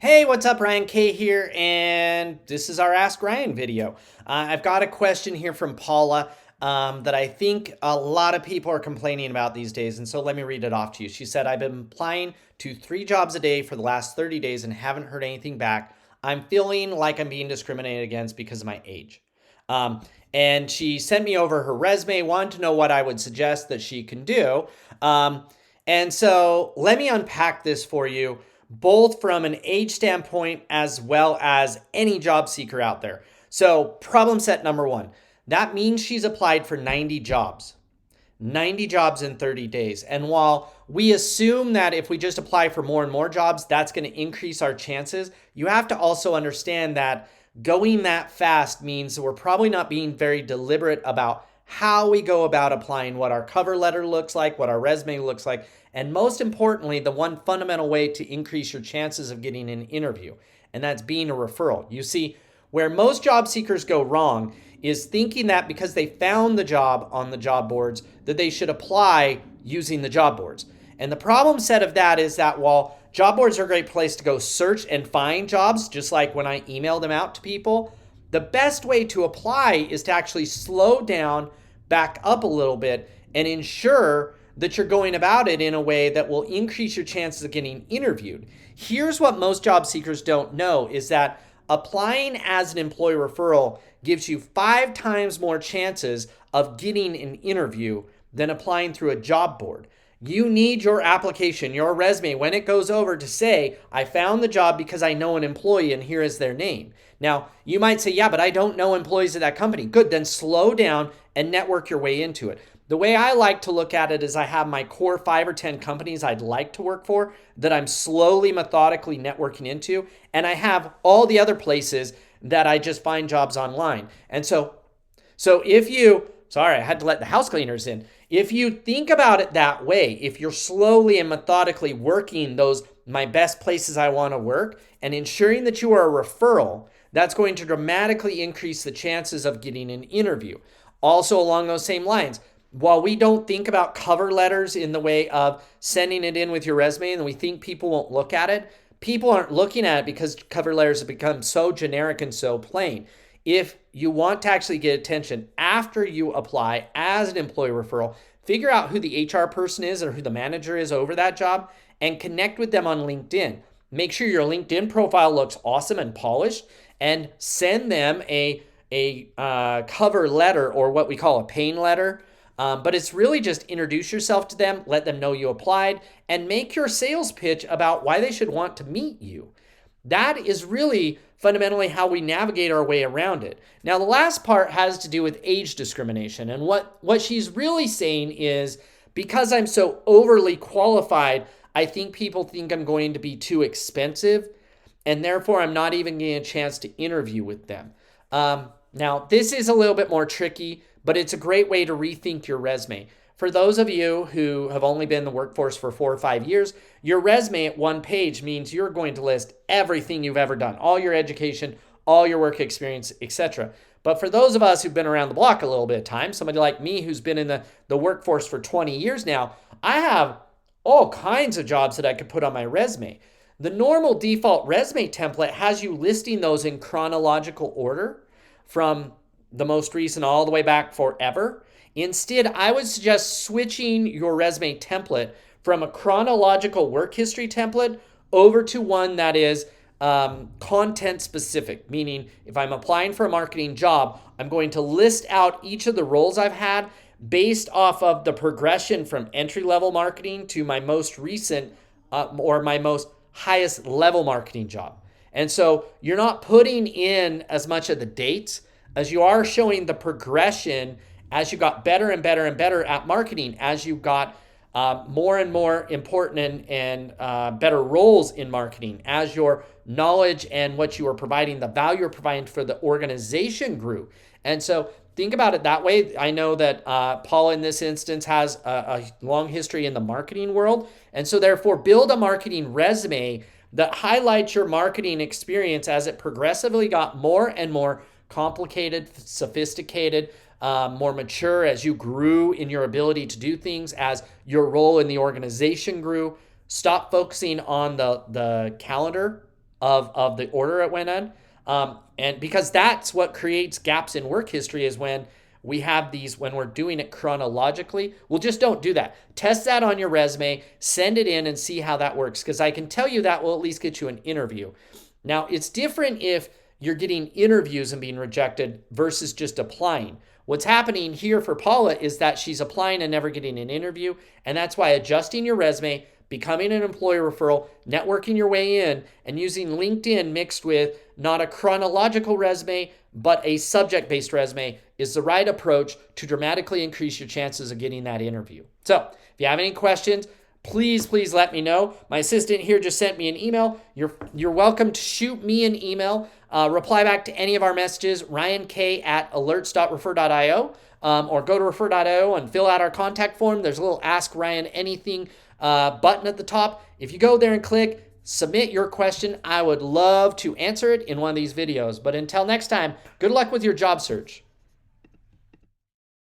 Hey, what's up? Ryan K here, and this is our Ask Ryan video. I've got a question here from Paula that I think a lot of people are complaining about these days, and so let me read it off to you. She said, I've been applying to 3 jobs a day for the last 30 days and haven't heard anything back. I'm feeling like I'm being discriminated against because of my age. Um, and she sent me over her resume, wanted to know what I would suggest that she can do. Um, and so let me unpack this for you, both from an age standpoint as well as any job seeker out there. So, problem set number one, that means she's applied for 90 jobs. 90 jobs in 30 days. And while we assume that if we just apply for more and more jobs, that's going to increase our chances, you have to also understand that going that fast means we're probably not being very deliberate about how we go about applying, what our cover letter looks like, what our resume looks like, and most importantly, the one fundamental way to increase your chances of getting an interview, and that's being a referral. You see, where most job seekers go wrong is thinking that because they found the job on the job boards that they should apply using the job boards. And the problem set of that is that while job boards are a great place to go search and find jobs, just like when I email them out to people, the best way to apply is to actually slow down, back up a little bit, and ensure that you're going about it in a way that will increase your chances of getting interviewed. Here's what most job seekers don't know is that applying as an employee referral gives you 5 times more chances of getting an interview than applying through a job board. You need your application, your resume, when it goes over to say, I found the job because I know an employee and here is their name. Now, you might say, yeah, but I don't know employees at that company. Good, then slow down and network your way into it. The way I like to look at it is I have my core 5 or 10 companies I'd like to work for that I'm slowly, methodically networking into, and I have all the other places that I just find jobs online. And so if you, sorry, I had to let the house cleaners in. If you think about it that way, if you're slowly and methodically working those my best places I want to work and ensuring that you are a referral, that's going to dramatically increase the chances of getting an interview. Also, along those same lines, while we don't think about cover letters in the way of sending it in with your resume and we think people won't look at it, people aren't looking at it because cover letters have become so generic and so plain. If you want to actually get attention after you apply as an employee referral, figure out who the HR person is or who the manager is over that job and connect with them on LinkedIn. Make sure your LinkedIn profile looks awesome and polished and send them a cover letter, or what we call a pain letter. But it's really just introduce yourself to them, let them know you applied, and make your sales pitch about why they should want to meet you. That is really fundamentally how we navigate our way around it. Now, the last part has to do with age discrimination. And what she's really saying is, because I'm so overly qualified, I think people think I'm going to be too expensive, and therefore I'm not even getting a chance to interview with them. Now, this is a little bit more tricky, but it's a great way to rethink your resume. For those of you who have only been in the workforce for 4 or 5 years, your resume at one page means you're going to list everything you've ever done, all your education, all your work experience, etc. But for those of us who've been around the block a little bit of time, somebody like me who's been in the workforce for 20 years now, I have all kinds of jobs that I could put on my resume. The normal default resume template has you listing those in chronological order from the most recent all the way back forever. Instead, I would suggest switching your resume template from a chronological work history template over to one that is content specific, meaning if I'm applying for a marketing job, I'm going to list out each of the roles I've had based off of the progression from entry level marketing to my most recent or my most highest level marketing job. And so you're not putting in as much of the dates as you are showing the progression as you got better and better and better at marketing, as you got more and more important and better roles in marketing, as your knowledge and what you are providing, the value you're providing for the organization grew. And so think about it that way. I know that Paul in this instance has a long history in the marketing world. And so therefore build a marketing resume that highlights your marketing experience as it progressively got more and more complicated, sophisticated, more mature as you grew in your ability to do things, as your role in the organization grew. Stop focusing on the calendar of the order it went in. And because that's what creates gaps in work history is when we have these, when we're doing it chronologically. Well, just don't do that. Test that on your resume, send it in and see how that works. Because I can tell you that will at least get you an interview. Now, it's different if you're getting interviews and being rejected versus just applying. What's happening here for Paula is that she's applying and never getting an interview. And that's why adjusting your resume, becoming an employer referral, networking your way in, and using LinkedIn mixed with not a chronological resume, but a subject-based resume is the right approach to dramatically increase your chances of getting that interview. So if you have any questions, please let me know. My assistant here just sent me an email. You're welcome to shoot me an email. Reply back to any of our messages, ryank@alerts.refer.io, or go to refer.io and fill out our contact form. There's a little Ask Ryan Anything button at the top. If you go there and click submit your question, I would love to answer it in one of these videos. But until next time, good luck with your job search.